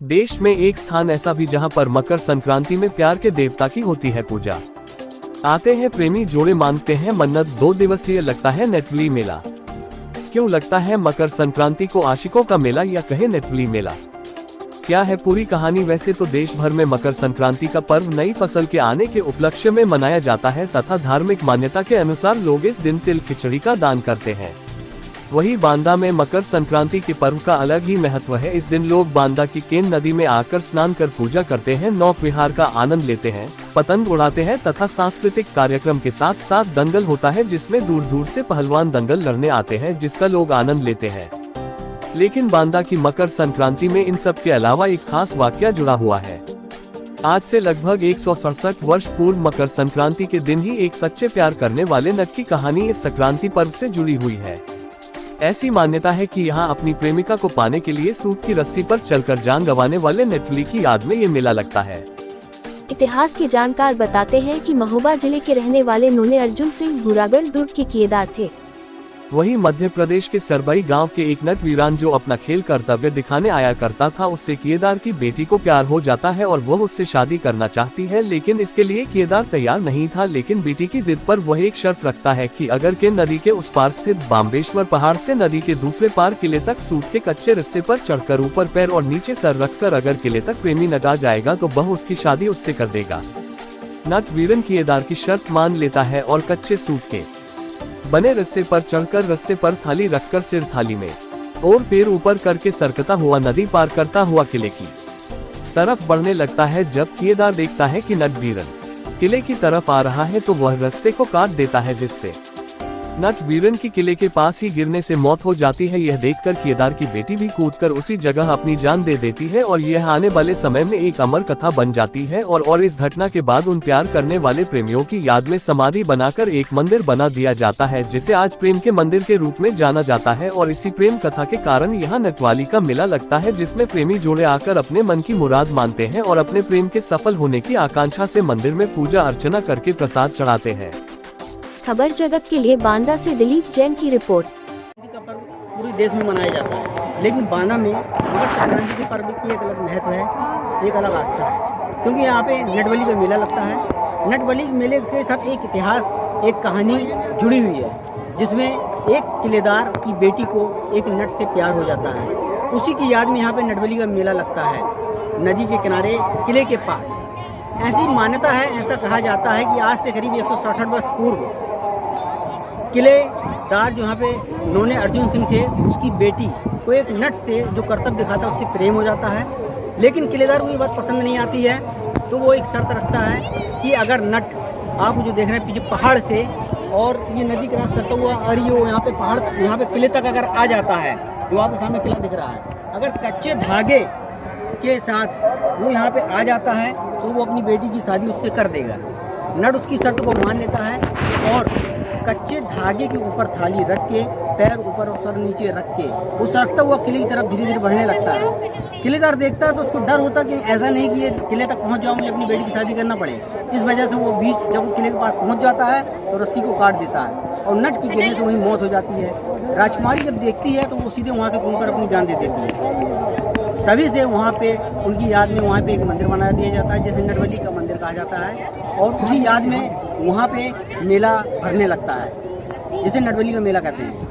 देश में एक स्थान ऐसा भी जहां पर मकर संक्रांति में प्यार के देवता की होती है पूजा। आते हैं प्रेमी जोड़े, मांगते हैं मन्नत, 2 दिवसीय लगता है नेटवली मेला। क्यों लगता है मकर संक्रांति को आशिकों का मेला या कहे नेटवली मेला? क्या है पूरी कहानी? वैसे तो देश भर में मकर संक्रांति का पर्व नई फसल के आने के उपलक्ष्य में मनाया जाता है तथा धार्मिक मान्यता के अनुसार लोग इस दिन तिल खिचड़ी का दान करते हैं। वही बांदा में मकर संक्रांति के पर्व का अलग ही महत्व है। इस दिन लोग बांदा की केन नदी में आकर स्नान कर पूजा करते हैं, नौक विहार का आनंद लेते हैं, पतंग उड़ाते हैं तथा सांस्कृतिक कार्यक्रम के साथ साथ दंगल होता है जिसमें दूर दूर से पहलवान दंगल लड़ने आते हैं जिसका लोग आनंद लेते हैं। लेकिन बांदा की मकर संक्रांति में इन सब के अलावा एक खास वाकया जुड़ा हुआ है। आज से लगभग 167 वर्ष पूर्व मकर संक्रांति के दिन ही एक सच्चे प्यार करने वाले नट की कहानी इस संक्रांति पर्व से जुड़ी हुई है। ऐसी मान्यता है कि यहाँ अपनी प्रेमिका को पाने के लिए सूत की रस्सी पर चलकर जान गंवाने वाले नेटवली की याद में ये मेला लगता है। इतिहास के जानकार बताते हैं कि महोबा जिले के रहने वाले नोने अर्जुन सिंह भूरागढ़ दुर्ग के केदार थे। वहीं मध्य प्रदेश के सरबई गांव के एक नट वीरान जो अपना खेल कर्तव्य दिखाने आया करता था, उससे केदार की बेटी को प्यार हो जाता है और वह उससे शादी करना चाहती है। लेकिन इसके लिए केदार तैयार नहीं था। लेकिन बेटी की जिद पर वह एक शर्त रखता है कि अगर के नदी के उस पार स्थित बाम्बेश्वर पहाड़ से नदी के दूसरे पार किले तक सूत के कच्चे रस्से पर चढ़कर ऊपर पैर और नीचे सर रखकर अगर किले तक प्रेमी नट आ जाएगा तो वह उसकी शादी उससे कर देगा। नट वीरन केदार की शर्त मान लेता है और कच्चे सूत के बने रस्से पर चढ़कर रस्से पर थाली रखकर सिर थाली में और पैर ऊपर करके सरकता हुआ नदी पार करता हुआ किले की तरफ बढ़ने लगता है। जब केदार देखता है कि नट वीरन किले की तरफ आ रहा है तो वह रस्से को काट देता है जिससे नट वीरन की किले के पास ही गिरने से मौत हो जाती है। यह देखकर केदार की बेटी भी कूदकर उसी जगह अपनी जान दे देती है और यह आने वाले समय में एक अमर कथा बन जाती है। और इस घटना के बाद उन प्यार करने वाले प्रेमियों की याद में समाधि बनाकर एक मंदिर बना दिया जाता है जिसे आज प्रेम के मंदिर के रूप में जाना जाता है। और इसी प्रेम कथा के कारण यहाँ नटवाली का मेला लगता है जिसमें प्रेमी जोड़े आकर अपने मन की मुराद मानते हैं और अपने प्रेम के सफल होने की आकांक्षा से मंदिर में पूजा अर्चना करके प्रसाद चढ़ाते हैं। खबर जगत के लिए बांदा से दिलीप जैन की रिपोर्ट। का पर्व पूरे देश में मनाया जाता है, लेकिन बांदा में मकर संक्रांति के पर्व की एक अलग महत्व है, एक अलग आस्था है। क्योंकि यहाँ पे नटबली का मेला लगता है। नटबली मेले के साथ एक इतिहास, एक कहानी जुड़ी हुई है जिसमें एक किलेदार की बेटी को एक नट से प्यार हो जाता है। उसी की याद में यहाँ पे नटबली का मेला लगता है, नदी के किनारे किले के पास। ऐसी मान्यता है, ऐसा कहा जाता है कि आज से करीब 167 वर्ष पूर्व किलेदार जो यहाँ पे नोने अर्जुन सिंह थे, उसकी बेटी को एक नट से जो कर्तव्य दिखाता है उससे प्रेम हो जाता है। लेकिन किलेदार को ये बात पसंद नहीं आती है तो वो एक शर्त रखता है कि अगर नट, आप जो देख रहे हैं पीछे पहाड़ से और ये नदी क्रॉस करता हुआ और ये यहाँ पे पहाड़, यहाँ पे किले तक अगर आ जाता है, जो आपके सामने किला दिख रहा है, अगर कच्चे धागे के साथ वो यहाँ पे आ जाता है तो वो अपनी बेटी की शादी उससे कर देगा। नट उसकी शर्त को मान लेता है और कच्चे धागे के ऊपर थाली रख के, पैर ऊपर और सर नीचे रख के वो सरकता हुआ किले की तरफ धीरे धीरे बढ़ने लगता है। किलेदार देखता है तो उसको डर होता कि ऐसा नहीं कि ये किले तक पहुंच जाऊं, मुझे अपनी बेटी की शादी करना पड़े। इस वजह से वो बीच जब वो किले के पास पहुंच जाता है तो रस्सी को काट देता है और नट की गिरने से वहीं मौत हो जाती है। राजकुमारी जब देखती है तो वो सीधे वहाँ से घूमकर अपनी जान दे देती है। तभी से वहाँ पे उनकी याद में वहाँ पे एक मंदिर बना दिया जाता है जिसे नटबली का मंदिर कहा जाता है और उसी याद में वहाँ पे मेला भरने लगता है जिसे नटबली का मेला कहते हैं।